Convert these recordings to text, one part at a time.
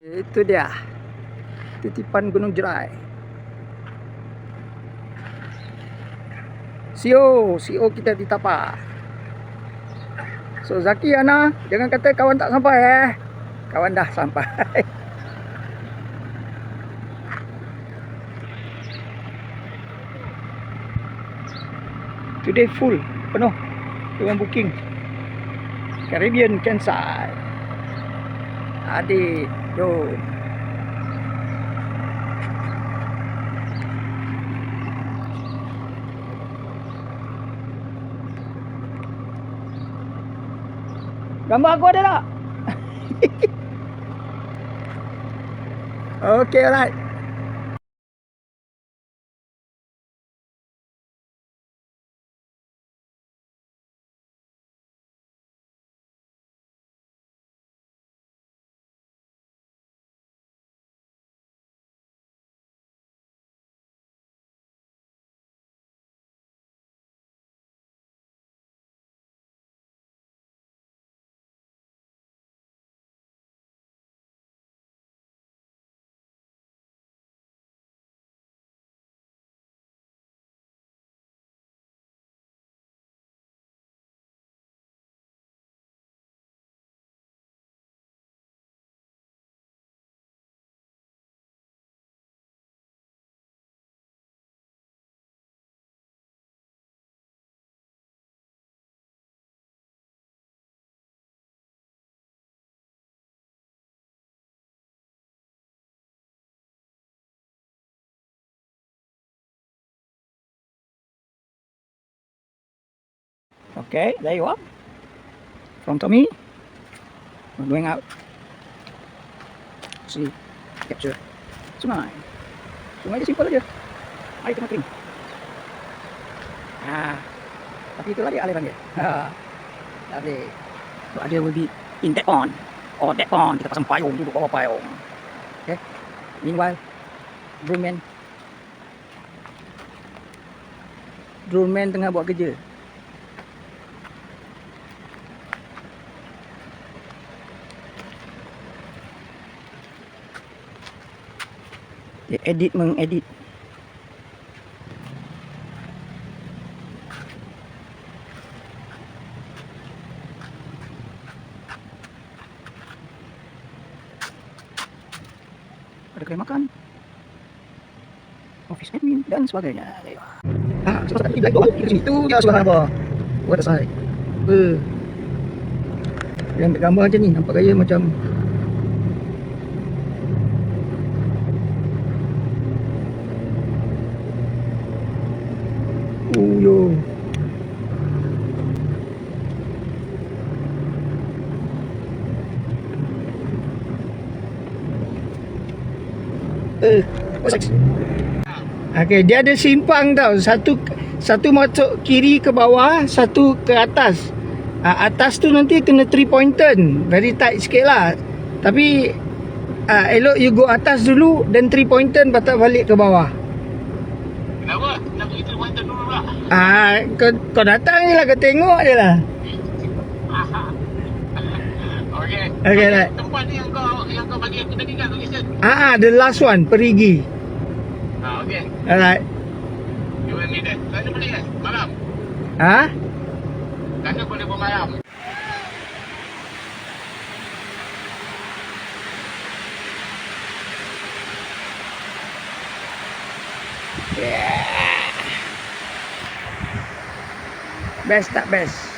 Itu dia titipan Gunung Jerai. CEO kita ditapa. So Zaki Ana, jangan kata kawan tak sampai kawan dah sampai. Today full, penuh dengan booking. Caribbean cancel. Adik, jom. Gambar aku ada tak? Okay, alright. Okay, there you are. From Tommy. We're going out. See, capture sungai. Sungai dia simple aja. Air tengah kering. Tapi itulah dia aliran dia. Lovely. So dia will be in that pond or that pond. Kita pasang payung, duduk bawah payung. Okay. Meanwhile, drone man tengah buat kerja. Dia mengedit. Ada kedai makan, office admin dan sebagainya. Sebab tadi black box di situ dia sudah apa? Buat asal. Yang gambar macam ni nampak gaya macam yo. Okay, dia ada simpang tau. Satu masuk kiri ke bawah, satu ke atas. Atas tu nanti kena 3-point turn. Very tight sikit lah. Tapi elok you go atas dulu, then 3-point turn patah balik ke bawah. Kenapa? Nak pergi 3-point turn dulu pula? Kau datang je lah, kau tengok je lah. Okay, right. Tempat ni yang kau bagi aku tadi kan location? The last one, Perigi. Okay. Alright. You will need that. Sana boleh kan? Malam? Sana boleh bermalam? Yeah. Best tak best?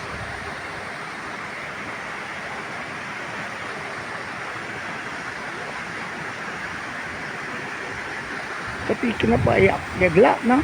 Tapi kenapa dia gelap nah?